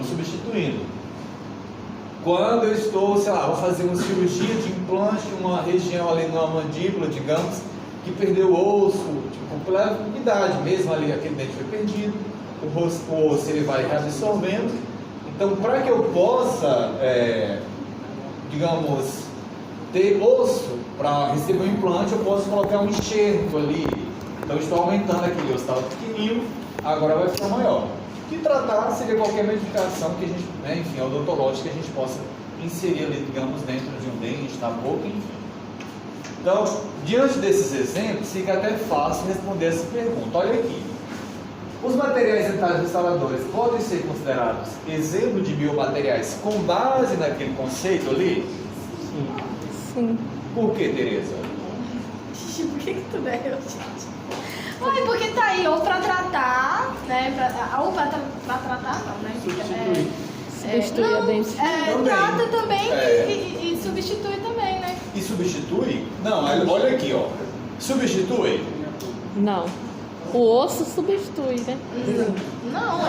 Estamos substituindo. Quando eu estou, sei lá, vou fazer uma cirurgia de implante, uma região ali numa mandíbula, digamos, que perdeu o osso, tipo, pela idade mesmo ali, aquele dente foi perdido, o osso ele vai reabsorvendo. Então, para que eu possa, digamos, ter osso para receber um implante, eu posso colocar um enxerto ali. Então, eu estou aumentando aquele osso, estava pequenininho, agora vai ficar maior. Que tratar seria qualquer medicação que a gente, né, enfim, odontológica que a gente possa inserir ali, digamos, dentro de um dente, na boca, enfim. Então, diante desses exemplos, fica até fácil responder essa pergunta. Olha aqui. Os materiais dentários restauradores podem ser considerados exemplo de biomateriais com base naquele conceito ali? Sim. Por que, Tereza? Por que tu deu, gente? Ai, porque tá aí ou pra tratar, né? Ou pra tratar, não, né? Substitui a dentina. Também. Trata também e substitui também, né? E substitui? Não, olha aqui, ó. Substitui? Não. O osso substitui, né? Não,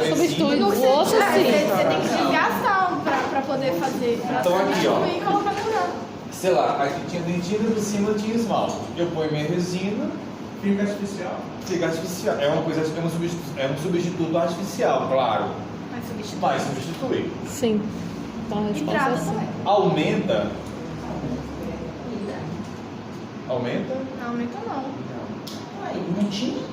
Substitui o osso, Você sim. tem que desgastar pra poder fazer. Pra Então aqui, ó. substituir e colocar no lugar. Sei lá, aqui tinha dentina, por cima tinha esmalte. Eu ponho minha resina, Fica artificial. fica artificial. É uma coisa, é um substituto artificial, claro. Mas substitui. Mas substitui. Sim. Então a E resposta é trata sim. também. Aumenta? Aumenta? Não aumenta não. Não tinha.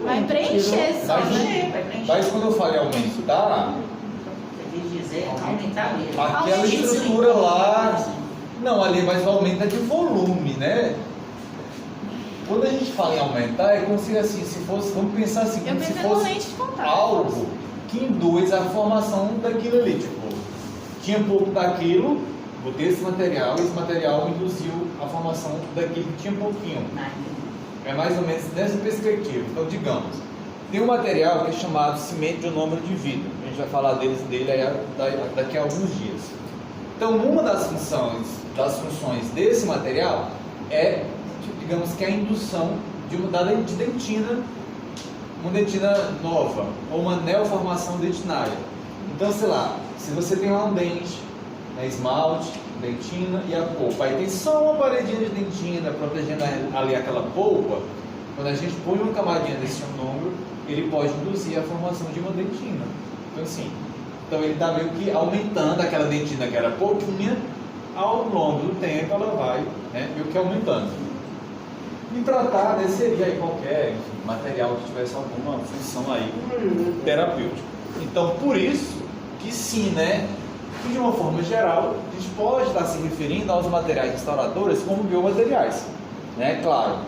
Vai preencher só, né? Mas quando eu falei aumento, tá? Você quis dizer aumentar mesmo. Aquela Aumenta. estrutura lá. Não, ali, mas aumenta de volume, né? Quando a gente fala em aumentar, é como se assim, se fosse, vamos pensar assim, Eu como se pensei numa fosse lente de contato. algo que induz a formação daquilo ali, tipo, tinha pouco daquilo, botei esse material induziu a formação daquilo que tinha pouquinho. É mais ou menos nessa perspectiva. Então, digamos, tem um material que é chamado cimento de número de vidro. A gente vai falar dele aí daqui a alguns dias. Então, uma das funções desse material é, digamos que a indução de dentina, uma dentina nova, ou uma neoformação dentinária. Então, sei lá, se você tem lá um dente, né, esmalte, dentina e a polpa, aí tem só uma paredinha de dentina protegendo ali aquela polpa, quando a gente põe uma camadinha desse número, ele pode induzir a formação de uma dentina. Então, assim, ele está meio que aumentando aquela dentina que era pouquinha, ao longo do tempo ela vai, né, meio que aumentando. E tratar, né, seria aí qualquer, enfim, material que tivesse alguma função aí terapêutica. Então, por isso que sim, né, que de uma forma geral, a gente pode estar se referindo aos materiais restauradores como biomateriais, né, claro.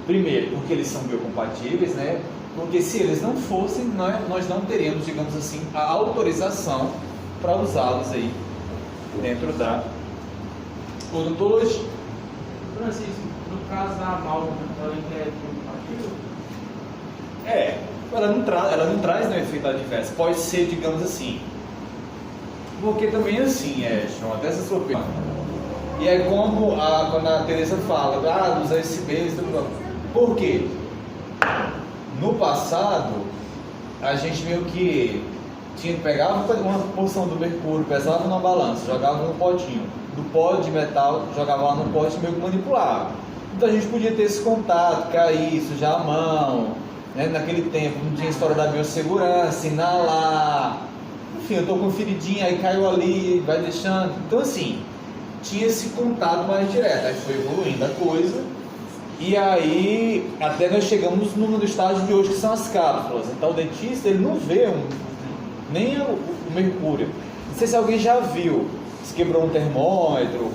Primeiro, porque eles são biocompatíveis, né, porque se eles não fossem, nós não teríamos, digamos assim, a autorização para usá-los aí dentro da odontologia. Francisco, no caso da amálgama, ela é compatível? Ela não traz nenhum efeito adverso. Pode ser, digamos assim, porque também assim, João, até essa sua pergunta. E é como quando a Teresa fala, dos ASBs, tudo. Por quê? No passado, a gente meio que pegava uma porção do mercúrio, pesava numa balança, jogava num potinho, do pó de metal, jogava lá no pote e meio que manipulava. Então a gente podia ter esse contato, cair, sujar a mão, né? Naquele tempo não tinha história da biossegurança, inalar, enfim, eu estou com feridinha, aí caiu ali, vai deixando. Então assim, tinha esse contato mais direto, aí foi evoluindo a coisa. E aí, até nós chegamos no estágio de hoje, que são as cápsulas. Então o dentista, ele não vê nem o mercúrio. Não sei se alguém já viu, se quebrou um termômetro,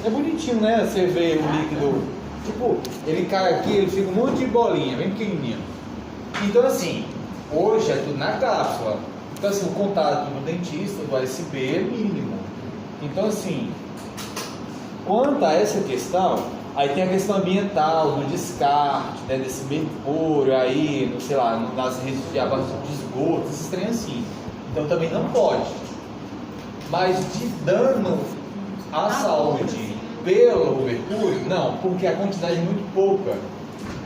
é bonitinho, né? Você vê o líquido, tipo, ele cai aqui, ele fica um monte de bolinha, bem pequenininha. Então assim, hoje é tudo na cápsula. Então assim, o contato do dentista, do ASB é mínimo. Então assim, quanto a essa questão, aí tem a questão ambiental, do descarte, né, desse mercúrio aí, sei lá, nas redes de esgoto, esses trem assim. Então também não pode. Mas de dano à saúde pelo mercúrio, não, porque a quantidade é muito pouca.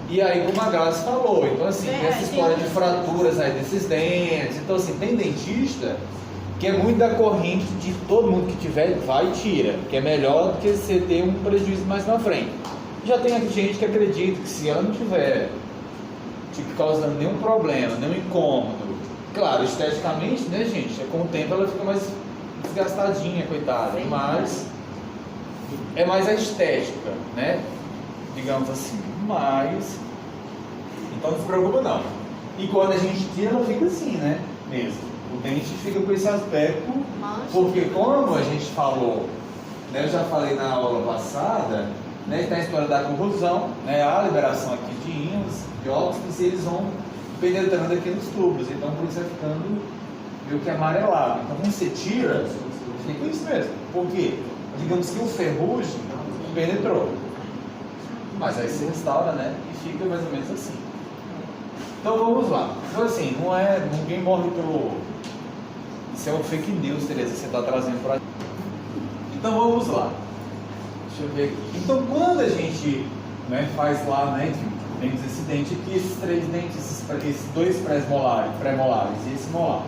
E aí, como a Graça falou, então assim, tem essa história de tem fraturas aí desses dentes. Então assim, tem dentista que é muito da corrente de todo mundo que tiver, vai e tira, que é melhor do que você ter um prejuízo mais na frente. Já tem gente que acredita que se ela não tiver causando nenhum problema, nenhum incômodo, claro, esteticamente, né, gente, com o tempo ela fica mais desgastadinha, coitada, mas é mais a estética, né, digamos assim, mas então não se preocupa não. E quando a gente tira, ela fica assim, né, mesmo, o dente fica com esse aspecto, porque como a gente falou, né, eu já falei na aula passada, né, tem a história da corrosão, né, a liberação aqui de íons, de óxidos, e eles vão penetrando aqui nos tubos, então por isso vai ficando meio que amarelado. Então quando você tira, fica isso mesmo. Por quê? Digamos que o ferrugem penetrou, mas aí você restaura, né, e fica mais ou menos assim. Então vamos lá. Então assim, não é, ninguém morre pelo... Isso é um fake news, Tereza, que você está trazendo para... Então vamos lá. Deixa eu ver aqui. Então quando a gente, né, faz lá, né, tem esse dente aqui, esses três dentes, esses dois pré-molares e esse molar.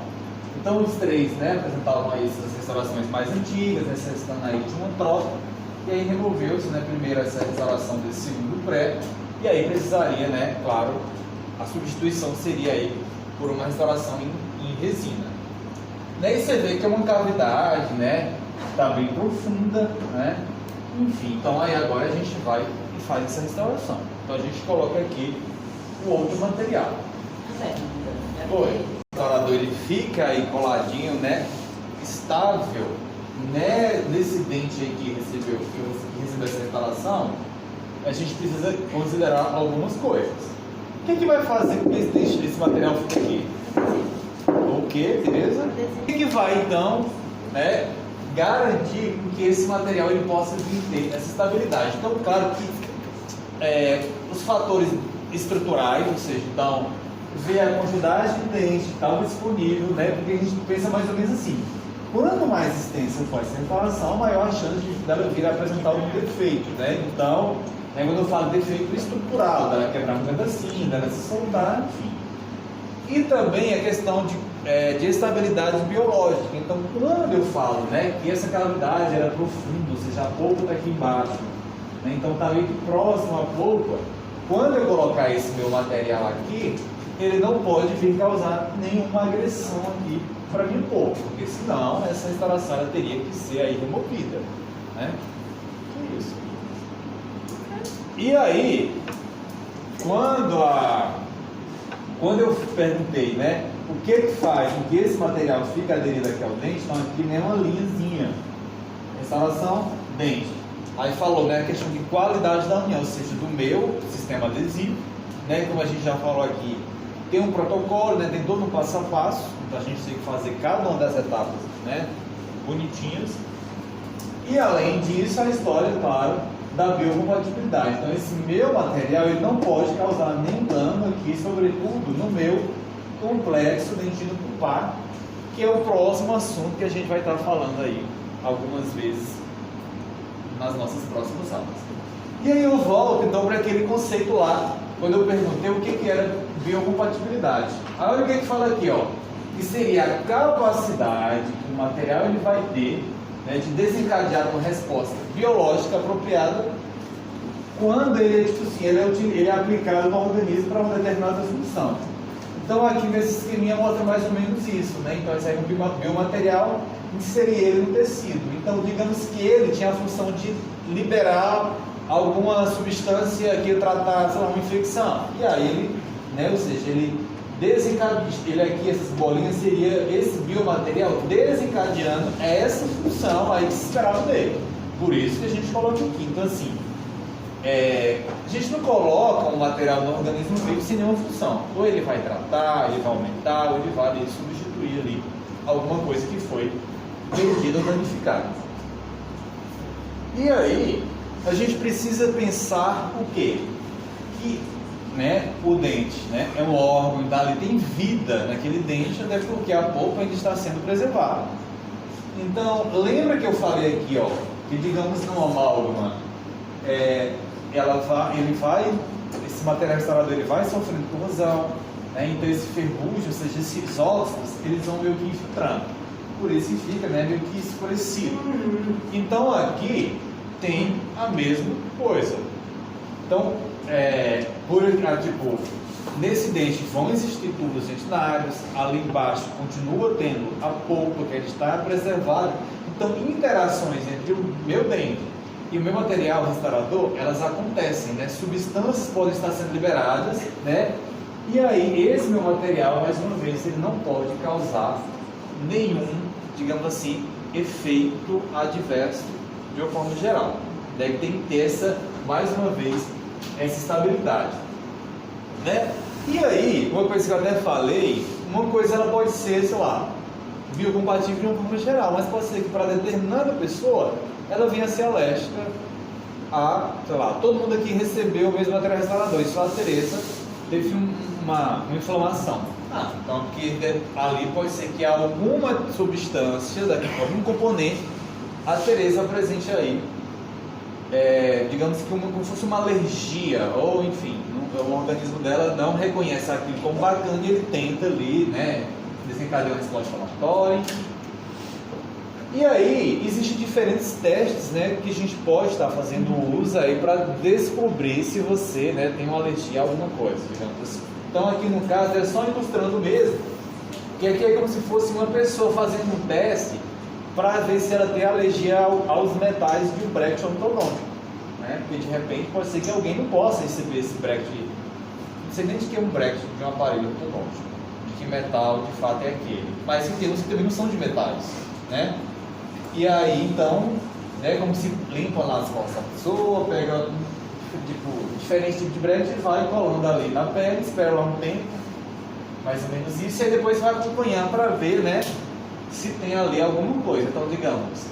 Então os três, né, apresentavam aí essas restaurações mais antigas, necessitando aí de uma troca, e aí removeu-se, né, primeiro essa restauração desse segundo pré, e aí precisaria, né, claro, a substituição seria aí por uma restauração em resina. Daí você vê que é uma cavidade, né, está bem profunda, né, enfim, então aí agora a gente vai e faz essa restauração. Então a gente coloca aqui o outro material. Oi. O restaurador ele fica aí coladinho, né, estável, né, nesse dente aí que recebeu essa restauração. A gente precisa considerar algumas coisas. O que vai fazer com que esse material fique aqui? O que, beleza? O que vai então, né, garantir que esse material ele possa vir ter essa estabilidade? Então, claro que os fatores estruturais, ou seja, então, ver a quantidade de dente que estava disponível, né, porque a gente pensa mais ou menos assim: quanto mais extensa for essa instalação, maior a chance de dela vir a apresentar algum defeito, né? Então, quando eu falo defeito estrutural, dela quebrar um pedacinho, dela se soltar, enfim. E também a questão de estabilidade biológica. Então, quando eu falo, né, que essa cavidade era profunda, ou seja, a polpa está aqui embaixo, né, então está meio que próximo à polpa, quando eu colocar esse meu material aqui, ele não pode vir causar nenhuma agressão aqui para minha polpa, porque senão essa instalação ela teria que ser aí removida, né? Que isso? E aí, quando eu perguntei, né, o que faz com que esse material fique aderido aqui ao dente, então aqui nem uma linhazinha, restauração, dente. Aí falou, né, a questão de qualidade da união, ou seja, do meu sistema adesivo, né, como a gente já falou aqui, tem um protocolo, né, tem todo um passo a passo, então a gente tem que fazer cada uma das etapas, né, bonitinhas. E além disso, a história, claro, da biocompatibilidade. Então esse meu material ele não pode causar nenhum dano aqui, sobretudo no meu complexo dentino pulpar, que é o próximo assunto que a gente vai estar falando aí algumas vezes nas nossas próximas aulas. E aí eu volto então para aquele conceito lá, quando eu perguntei o que era biocompatibilidade. Aí olha o que fala aqui, ó, que seria a capacidade que o material ele vai ter, né, de desencadear uma resposta biológica apropriada quando ele, tipo assim, ele é aplicado no organismo para uma determinada função. Então aqui nesse esqueminha mostra mais ou menos isso, né? Então esse aí é um biomaterial, inserir ele no tecido. Então digamos que ele tinha a função de liberar alguma substância que ia tratar, sei lá, uma infecção. E aí ele, né, ou seja, ele desencadeia, ele aqui, essas bolinhas, seria esse biomaterial desencadeando essa função aí que se esperava dele. Por isso que a gente coloca aqui. Então assim, a gente não coloca um material no organismo vivo sem nenhuma função. Ou ele vai tratar, ele vai aumentar, ou ele vai substituir ali alguma coisa que foi perdida ou danificada. E aí, a gente precisa pensar o quê? Que, né, o dente, né, é um órgão, ele tem vida naquele dente, até porque a polpa ainda está sendo preservada. Então, lembra que eu falei aqui, ó, que digamos numa amálgama, ele vai esse material restaurador ele vai sofrendo corrosão, né? Então esse ferrugem, ou seja, esses óxidos, eles vão meio que infiltrando. Por isso que fica, né, meio que escurecido. Então aqui tem a mesma coisa. Então, nesse dente vão existir tubos dentinários, ali embaixo continua tendo a polpa que está preservada. Então, interações entre o meu dente e o meu material restaurador, elas acontecem, né? Substâncias podem estar sendo liberadas, né? E aí, esse meu material, mais uma vez, ele não pode causar nenhum, digamos assim, efeito adverso de uma forma geral. Deve ter que ter mais uma vez, essa estabilidade, né? E aí, uma coisa que eu até falei, uma coisa ela pode ser, sei lá, biocompatível de uma forma geral, mas pode ser que para determinada pessoa ela venha a ser alérgica a, sei lá, todo mundo aqui recebeu o mesmo material restaurador, isso a Teresa teve uma inflamação. Então porque ali pode ser que alguma substância, algum componente, a Teresa apresente aí, digamos que como se fosse uma alergia, ou enfim, o organismo dela não reconhece aquilo como bacana e ele tenta ali, né, desencadear uma resposta inflamatória. E aí, existem diferentes testes, né, que a gente pode estar fazendo uso aí para descobrir se você, né, tem uma alergia a alguma coisa, digamos assim. Então aqui no caso é só ilustrando mesmo, que aqui é como se fosse uma pessoa fazendo um teste para ver se ela tem alergia aos metais de um bracket ortodôntico, né? Porque de repente pode ser que alguém não possa receber esse bracket, não sei nem de que é um bracket de um aparelho ortodôntico, de que metal de fato é aquele, mas tem uns que também não são de metais, né? E aí então, né, como se limpa lá as costas da pessoa, pega diferente tipo de bracket e vai colando ali na pele, espera lá um tempo, mais ou menos isso, e aí depois vai acompanhar para ver, né, se tem ali alguma coisa. Então, digamos,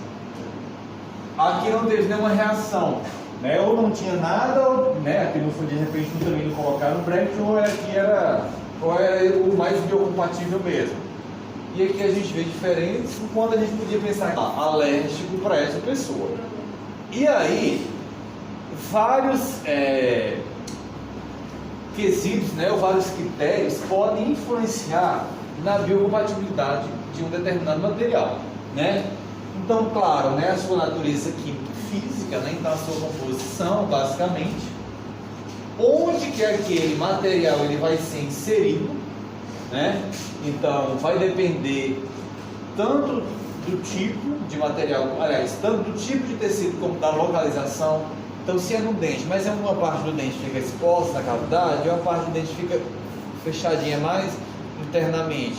aqui não teve nenhuma reação, né? Ou não tinha nada, ou, né, aqui no fundo de repente também não colocaram o bracket, ou era o mais biocompatível mesmo. E aqui a gente vê diferentes, enquanto a gente podia pensar alérgico para essa pessoa. E aí, vários quesitos, né, ou vários critérios podem influenciar na biocompatibilidade de um determinado material, né? Então, claro, né, a sua natureza química e física, né, então a sua composição, basicamente, onde que aquele material ele vai ser inserido, né? Então, vai depender tanto do tipo de material, aliás, tanto do tipo de tecido como da localização. Então, se é no dente, mas é uma parte do dente fica exposta na cavidade, uma parte do dente fica fechadinha mais internamente,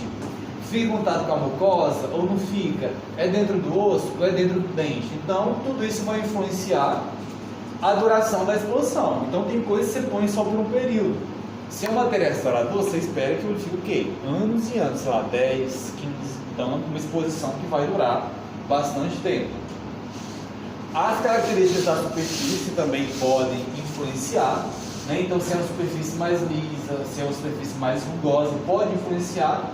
fica em contato com a mucosa ou não fica, é dentro do osso ou é dentro do dente. Então, tudo isso vai influenciar a duração da exposição. Então, tem coisas que você põe só por um período. Se é um material restaurador, você espera que ele fique o quê? Anos e anos, sei lá, 10, 15, então uma exposição que vai durar bastante tempo. As características da superfície também podem influenciar, né? Então, se é uma superfície mais lisa, se é uma superfície mais rugosa, pode influenciar.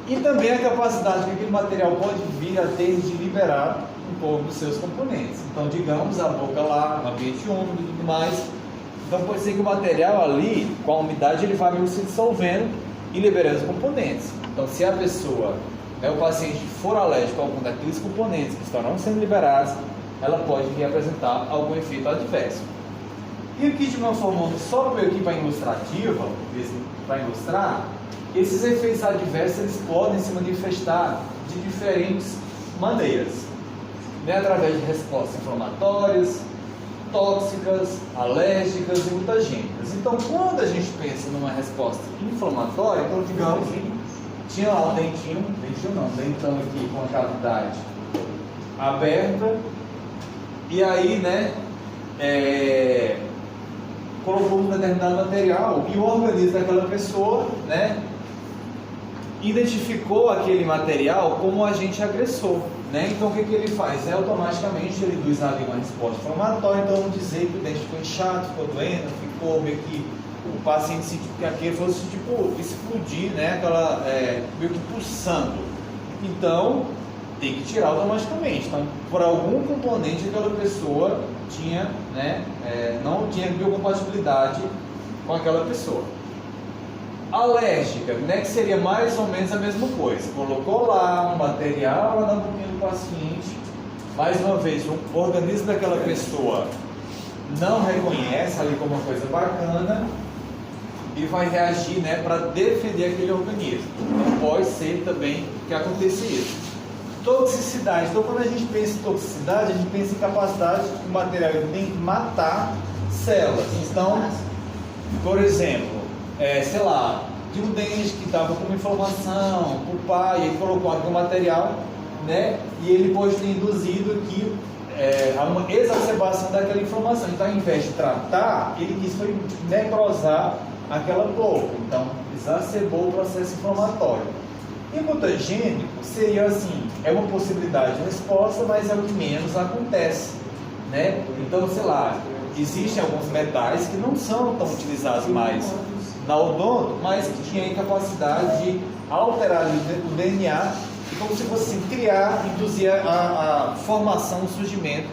E também a capacidade que aquele material pode vir a ter de liberar um pouco dos seus componentes. Então, digamos, a boca lá, um ambiente úmido e tudo mais. Então, pode ser que o material ali, com a umidade, ele vai meio se dissolvendo e liberando os componentes. Então, se a pessoa, né, o paciente for alérgico a algum daqueles componentes que estarão sendo liberados, ela pode vir apresentar algum efeito adverso. E aqui, de uma forma só aqui para ilustrativa, para ilustrar, esses efeitos adversos eles podem se manifestar de diferentes maneiras, né? Através de respostas inflamatórias, tóxicas, alérgicas e mutagênicas. Então, quando a gente pensa numa resposta inflamatória, então, digamos, tinha lá um dentão aqui com a cavidade aberta, e aí, né, colocou um determinado material e o organismo daquela pessoa, né, identificou aquele material como um agente agressor, né? Então o que ele faz? Automaticamente ele induz ali uma resposta inflamatória. Então vamos dizer que o dente ficou inchado, ficou doendo, ficou meio que o paciente sentiu que aquele fosse tipo explodir, né? Aquela meio que pulsando. Então tem que tirar automaticamente. Então, por algum componente aquela pessoa tinha, né, não tinha biocompatibilidade com aquela pessoa. Alérgica, né, que seria mais ou menos a mesma coisa. Colocou lá um material lá na boquinha do paciente, mais uma vez, o organismo daquela pessoa não reconhece ali como uma coisa bacana e vai reagir, né, para defender aquele organismo. Então pode ser também que aconteça isso. Toxicidade. Então quando a gente pensa em toxicidade, a gente pensa em capacidade que o material tem que matar células. Então, por exemplo, sei lá, de um dente que estava com uma inflamação, o pai, ele colocou aqui um material, né, e ele pode ter induzido aqui a uma exacerbação daquela inflamação. Então, ao invés de tratar, ele quis foi necrosar aquela polpa. Então, exacerbou o processo inflamatório. E mutagênico seria assim, é uma possibilidade de resposta, mas é o que menos acontece, né? Então, sei lá, existem alguns metais que não são tão utilizados mais na odonto, mas que tinham a capacidade de alterar o DNA, como se fosse criar, induzir a formação, o surgimento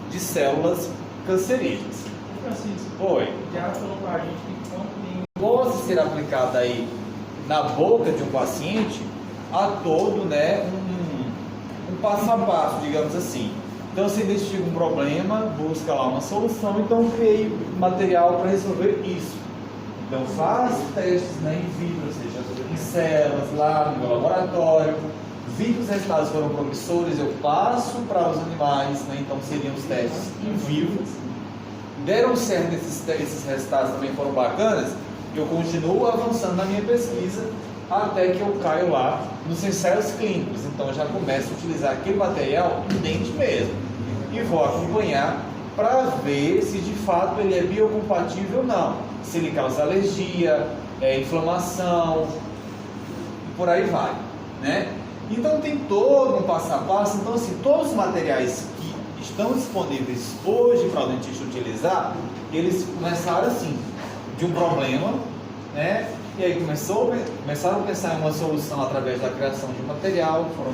de células cancerígenas. Francisco, Oi. já falou pra gente que quando tem Pode ser aplicada aí na boca de um paciente a todo, né, um passo a passo, digamos assim. Então você identifica um problema, busca lá uma solução, então criei material para resolver isso. Então faz testes, né, in vitro, ou seja, em células lá no meu laboratório, vi que os resultados foram promissores, eu passo para os animais, né, então seriam os testes in vivo. Deram certo esses resultados, também foram bacanas, eu continuo avançando na minha pesquisa até que eu caio lá nos ensaios clínicos. Então eu já começo a utilizar aquele material em dente mesmo e vou acompanhar para ver se de fato ele é biocompatível ou não, se ele causa alergia, inflamação e por aí vai, né? Então tem todo um passo a passo. Então assim, todos os materiais que estão disponíveis hoje para o dentista utilizar, eles começaram assim, de um problema, né? E aí começaram a pensar em uma solução através da criação de um material, foram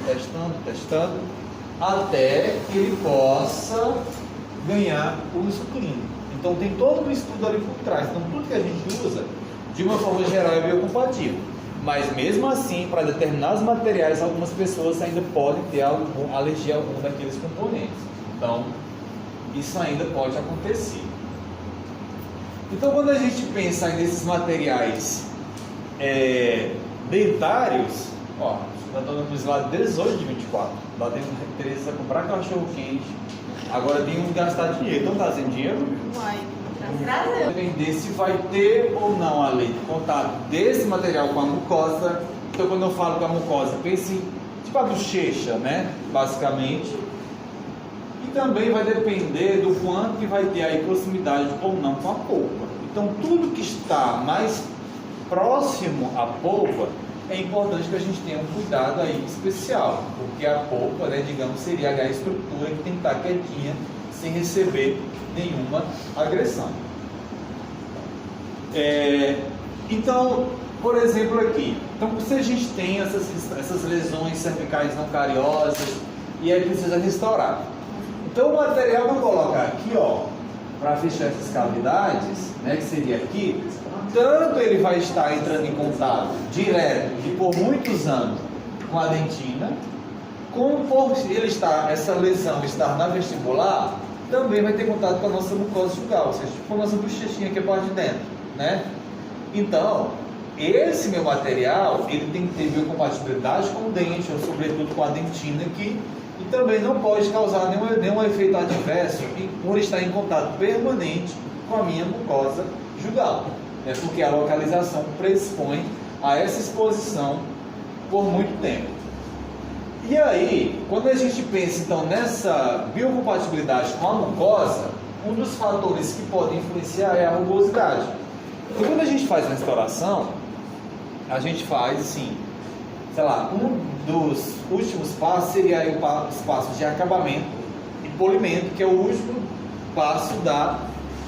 testando, até que ele possa ganhar uso clínico. Então tem todo um estudo ali por trás. Então tudo que a gente usa, de uma forma geral, é biocompatível. Mas mesmo assim, para determinados materiais, algumas pessoas ainda podem ter alergia a algum daqueles componentes. Então, isso ainda pode acontecer. Então, quando a gente pensa nesses materiais dentários, ó, já estou no slide 18 de 24. Lá tem interesse a comprar cachorro quente. Agora tem um gastar dinheiro. Então, está sem dinheiro? Vai. Depender se vai ter ou não a lei de contato desse material com a mucosa. Então, quando eu falo com a mucosa, pense tipo a bochecha, né? Basicamente. E também vai depender do quanto que vai ter aí proximidade ou não com a polpa. Então, tudo que está mais próximo à polpa, é importante que a gente tenha um cuidado aí especial, porque a polpa, né, digamos, seria a estrutura que tem que estar quietinha, sem receber nenhuma agressão. Então, por exemplo aqui, então se a gente tem essas lesões cervicais não cariosas e aí precisa restaurar, então o material que eu vou colocar aqui, ó, para fechar essas cavidades, né, que seria aqui, tanto ele vai estar entrando em contato direto e por muitos anos com a dentina, como por ele estar, essa lesão estar na vestibular, também vai ter contato com a nossa mucosa jugal, ou seja, com a nossa bochechinha que é a parte de dentro, né? Então, esse meu material, ele tem que ter biocompatibilidade com o dente, ou sobretudo com a dentina aqui, e também não pode causar nenhum efeito adverso por estar em contato permanente com a minha mucosa jugal, né? Porque a localização predispõe a essa exposição por muito tempo. E aí, quando a gente pensa então nessa biocompatibilidade com a mucosa, um dos fatores que podem influenciar é a rugosidade. Então, quando a gente faz a restauração, a gente faz assim, sei lá, um dos últimos passos seria aí os passos de acabamento e polimento, que é o último passo da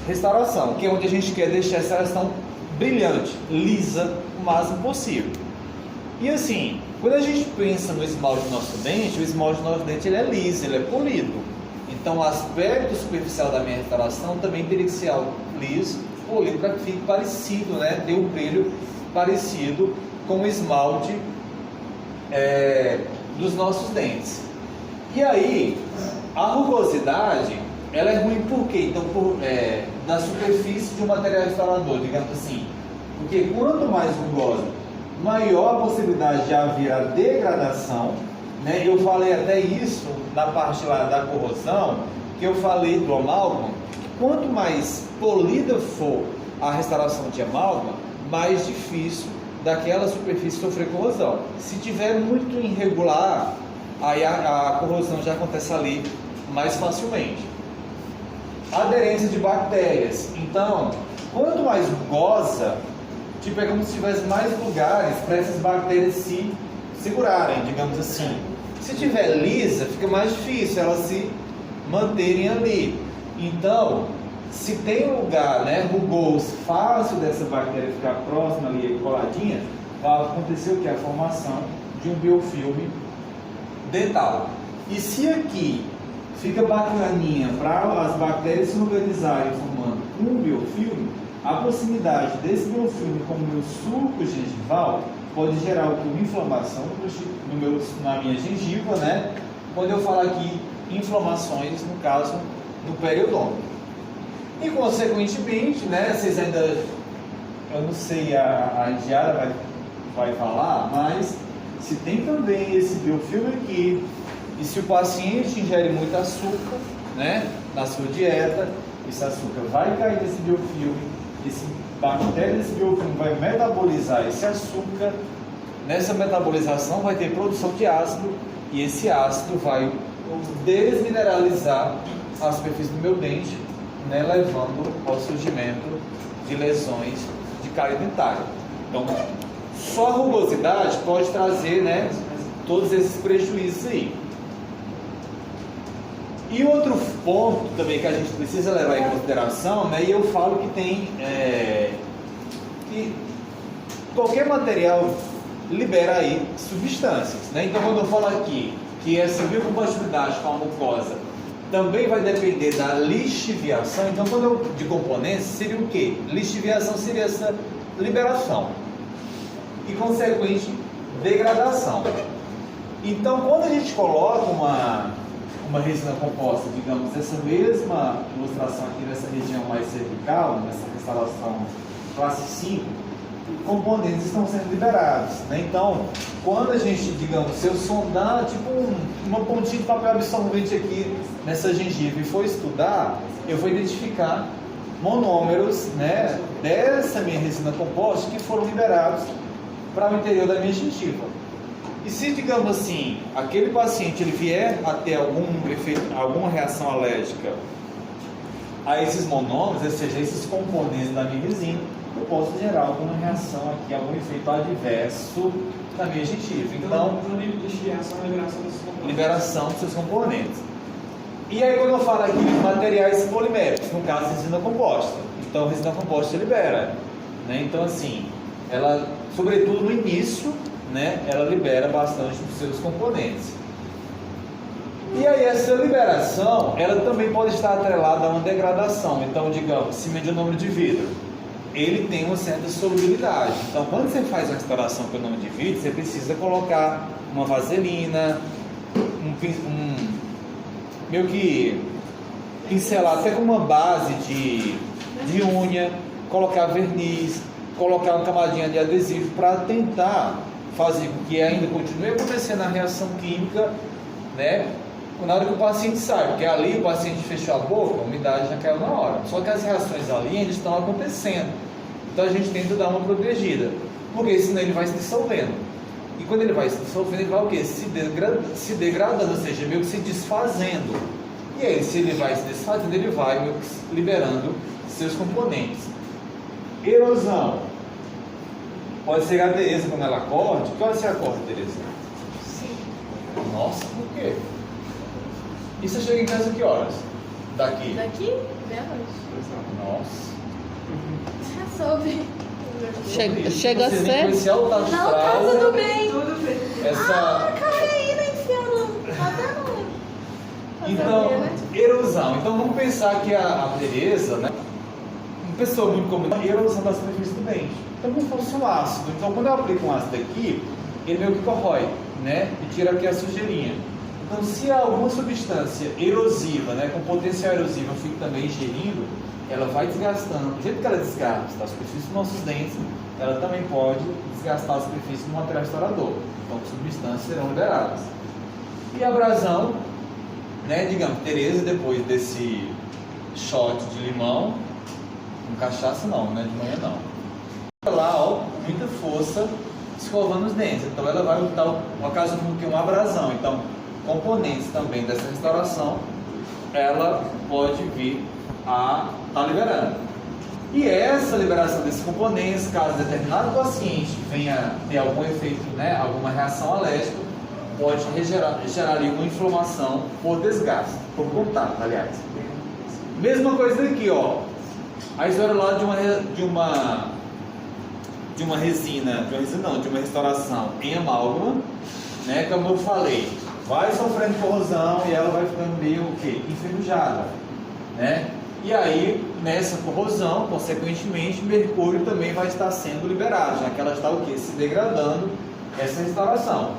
restauração, que é onde a gente quer deixar essa restauração brilhante, lisa, o máximo possível. E assim, quando a gente pensa no esmalte do nosso dente, o esmalte do nosso dente ele é liso, ele é polido. Então o aspecto superficial da minha restauração também teria que ser algo liso, polido para que fique parecido, né? Ter um brilho parecido com o esmalte dos nossos dentes. E aí, a rugosidade, ela é ruim por quê? Então, na superfície de um material restaurador, digamos assim. Porque quanto mais rugosa, maior a possibilidade de haver a degradação, né? Eu falei até isso na parte lá da corrosão, que eu falei do amálgama. Quanto mais polida for a restauração de amálgama, mais difícil daquela superfície sofrer corrosão. Se tiver muito irregular, aí a corrosão já acontece ali mais facilmente. Aderência de bactérias. Então, quanto mais rugosa, tipo, é como se tivesse mais lugares para essas bactérias se segurarem, digamos assim. Se tiver lisa, fica mais difícil elas se manterem ali. Então, se tem um lugar, né, rugoso, fácil dessa bactéria ficar próxima ali, coladinha, vai acontecer o que? A formação de um biofilme dental. E se aqui fica bacaninha para as bactérias se organizarem formando um biofilme, a proximidade desse biofilme com o meu sulco gengival pode gerar uma inflamação na minha gengiva, né? Quando eu falo aqui inflamações, no caso, no periodôncio. E, consequentemente, né, vocês ainda, eu não sei, a Indiara vai falar, mas se tem também esse biofilme aqui, e se o paciente ingere muito açúcar, né, na sua dieta, esse açúcar vai cair nesse biofilme, esse bactéria desse biofilme vai metabolizar esse açúcar, nessa metabolização vai ter produção de ácido, e esse ácido vai desmineralizar a superfície do meu dente, né, levando ao surgimento de lesões de cárie dentária. Então, só a rugosidade pode trazer, né, todos esses prejuízos aí. E outro ponto também que a gente precisa levar em consideração, né, e eu falo que tem que qualquer material libera aí substâncias, né? Então, quando eu falo aqui que essa biocompatibilidade com a mucosa também vai depender da lixiviação. Então, quando eu de componentes, seria o quê? Lixiviação seria essa liberação e, consequente, degradação. Então, quando a gente coloca uma resina composta, digamos, essa mesma ilustração aqui nessa região mais cervical, nessa restauração classe 5, componentes estão sendo liberados, né? Então, quando a gente, digamos, se eu sondar tipo uma pontinha de papel absorvente aqui nessa gengiva e for estudar, eu vou identificar monômeros, né, dessa minha resina composta que foram liberados para o interior da minha gengiva. E se, digamos assim, aquele paciente ele vier a ter algum efeito, alguma reação alérgica a esses monômeros, ou seja, esses componentes da minha resina, eu posso gerar alguma reação aqui, algum efeito adverso na minha gengiva. Então, liberação dos seus componentes. E aí, quando eu falo aqui de materiais poliméricos, no caso, resina composta. Então, a resina composta libera, né? Então, assim, ela, sobretudo no início, né, ela libera bastante dos seus componentes. E aí, essa liberação, ela também pode estar atrelada a uma degradação. Então, digamos, se medir o número de vidro, ele tem uma certa solubilidade. Então, quando você faz uma restauração com o número de vidro, você precisa colocar uma vaselina, meio que pincelar até com uma base de unha, colocar verniz, colocar uma camadinha de adesivo para tentar fazer com que ainda continue acontecendo a reação química, né? Na hora que o paciente sai, porque ali o paciente fechou a boca, a umidade já caiu na hora. Só que as reações ali ainda estão acontecendo. Então a gente tenta dar uma protegida, porque senão ele vai se dissolvendo. E quando ele vai se dissolvendo, ele vai o quê? Se degradando, ou seja, meio que se desfazendo. E aí, se ele vai se desfazendo, ele vai meio que liberando seus componentes. Erosão. Pode ser a Tereza quando ela acorde. Que hora você acorda, Tereza? Sim. Nossa, por quê? E você chega em casa que horas? Daqui? Daqui? Meia-noite. Nossa. Já soube. Chega Você nem cedo. conhecia o Tato Não, tá tudo Frau, bem. Tudo bem. essa... Caí no inferno. Até não. Então, erosão. Então vamos pensar que a Tereza, né? pessoa muito comum, erosão da superfície do dente. Então, como fosse um ácido. Então, quando eu aplico um ácido aqui, ele meio que corrói, né? E tira aqui a sujeirinha. Então, se alguma substância erosiva, né, com potencial erosivo, fica também ingerindo, ela vai desgastando. Do jeito que ela desgasta a superfície dos nossos dentes, ela também pode desgastar a superfície do material restaurador. Então, substâncias serão liberadas. E a abrasão, né, digamos, Tereza, depois desse shot de limão, com cachaça não, né, de manhã não. Lá, ó, com muita força, escovando os dentes. Então, ela vai ocasionar uma abrasão. Então, componentes também dessa restauração, ela pode vir a estar liberando. E essa liberação desses componentes, caso determinado paciente venha ter algum efeito, né, alguma reação alérgica, pode gerar ali uma inflamação por desgaste, por contato, aliás. Mesma coisa aqui, ó. A história lá de uma restauração em amálgama, né, como eu falei, vai sofrendo corrosão e ela vai ficando meio o quê? Enferrujada, né? E aí, nessa corrosão, consequentemente, mercúrio também vai estar sendo liberado, já que ela está o quê? Se degradando essa restauração.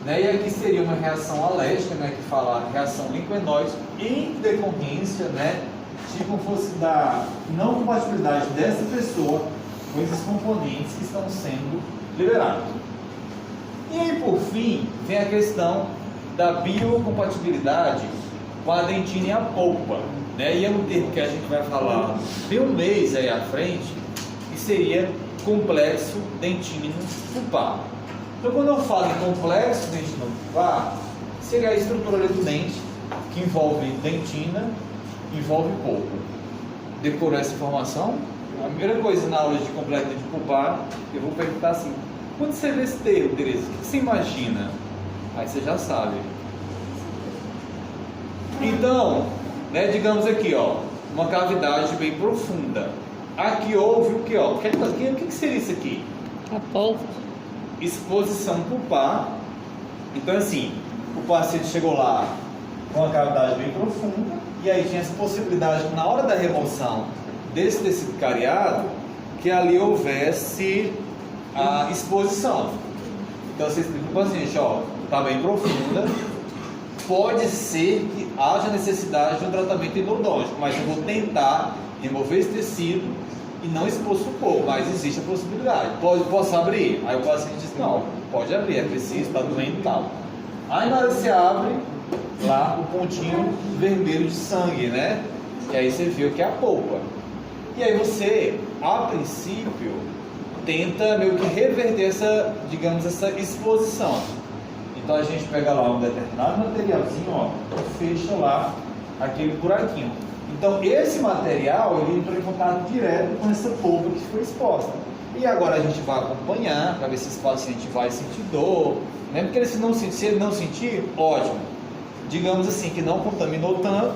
Né? E aqui seria uma reação alérgica, né, que fala reação linquenóide, em decorrência, né, de como fosse da não compatibilidade dessa pessoa com esses componentes que estão sendo liberados. E aí, por fim, vem a questão da biocompatibilidade com a dentina e a polpa, né? E é um termo que a gente vai falar de um mês aí à frente, que seria complexo dentínico pulpar. Então, quando eu falo em complexo dentínico pulpar, seria a estrutura do dente, que envolve dentina, envolve polpa. Decorou essa informação? A primeira coisa na aula de complexo dentínico pulpar, eu vou perguntar assim: quando você vê esse termo, Tereza, o que você imagina? Aí você já sabe. Então, né, digamos aqui, ó, uma cavidade bem profunda. Aqui houve o que, ó? O que seria isso aqui? A polpa. Exposição pulpar. Então, assim, o paciente chegou lá com uma cavidade bem profunda e aí tinha essa possibilidade que na hora da remoção desse tecido cariado, que ali houvesse a exposição. Então, você explica para o paciente, ó, está bem profunda, pode ser que haja necessidade de um tratamento endodôntico, mas eu vou tentar remover esse tecido e não expor sucor, mas existe a possibilidade. Posso abrir? Aí o paciente diz, não, pode abrir, é preciso, está doendo e tal. Aí na hora que você abre, lá o pontinho vermelho de sangue, né? E aí você viu que é a polpa. E aí você, a princípio, tenta meio que reverter essa, digamos, essa exposição. Então a gente pega lá um determinado materialzinho, ó, e fecha lá aquele buraquinho. Então esse material, ele entrou em contato direto com essa polpa que foi exposta. E agora a gente vai acompanhar para ver se esse paciente vai sentir dor, né? Porque se ele não sentir, ótimo. Digamos assim, que não contaminou tanto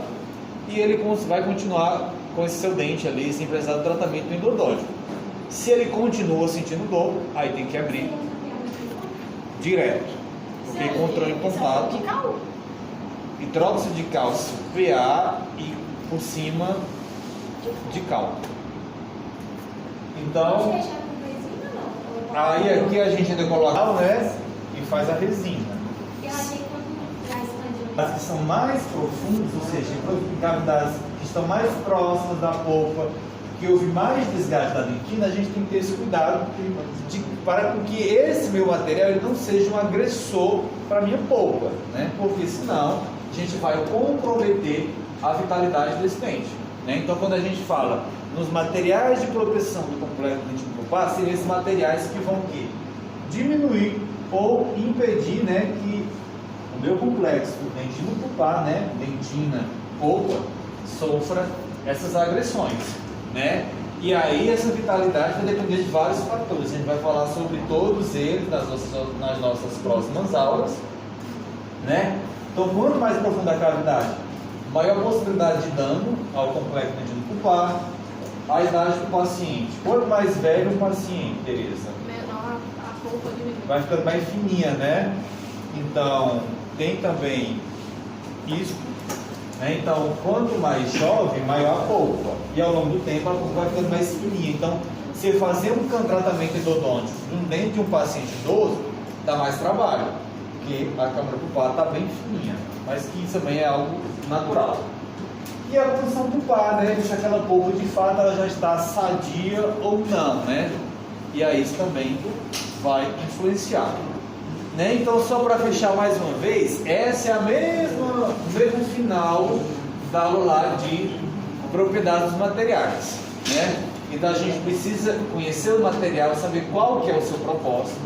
e ele vai continuar com esse seu dente ali sem precisar do tratamento endodôntico. Se ele continua sentindo dor, aí tem que abrir direto, porque encontrou em contato hidróxido de cálcio PA e por cima de cal. Então, aí aqui a gente ainda coloca, né, e faz a resina. As que são mais profundas, ou seja, em cavidades que estão mais próximas da polpa, que houve mais desgaste da dentina, a gente tem que ter esse cuidado para que esse meu material ele não seja um agressor para a minha polpa, né? Porque senão a gente vai comprometer a vitalidade desse dente, né? Então, quando a gente fala nos materiais de proteção do complexo dentínico pulpar, seriam esses materiais que vão diminuir ou impedir, né, que o meu complexo dentínico pulpar, né, dentina, polpa, sofra essas agressões, né? E aí essa vitalidade vai depender de vários fatores. A gente vai falar sobre todos eles nas nossas próximas aulas, né? Então, quanto mais profunda a cavidade, maior possibilidade de dano ao complexo dentínico pulpar, a idade do paciente. Quanto mais velho o paciente, Tereza, A polpa diminui. vai ficando mais fininha, né? Então, tem também isso, né? Então, quanto mais chove, maior a polpa. E ao longo do tempo, a polpa vai ficando mais fininha. Então, se fazer um tratamento endodôntico dentro de um paciente idoso, dá mais trabalho, porque a câmara pulpar está bem fininha, mas que isso também é algo natural. E a posição pulpar, né? Se aquela polpa de fato ela já está sadia ou não, né? E aí isso também vai influenciar. Né? Então, só para fechar mais uma vez, essa é o mesmo final da aula lá de propriedades dos materiais, né? Então a gente precisa conhecer o material, saber qual que é o seu propósito,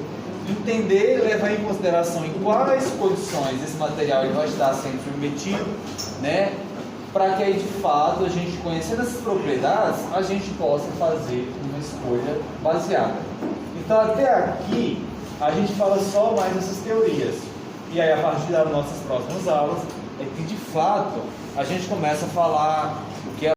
entender e levar em consideração em quais condições esse material ele vai estar sendo submetido, né? Para que aí de fato a gente, conhecendo essas propriedades, a gente possa fazer uma escolha baseada. Então até aqui a gente fala só mais dessas teorias. E aí a partir das nossas próximas aulas é que de fato a gente começa a falar o que é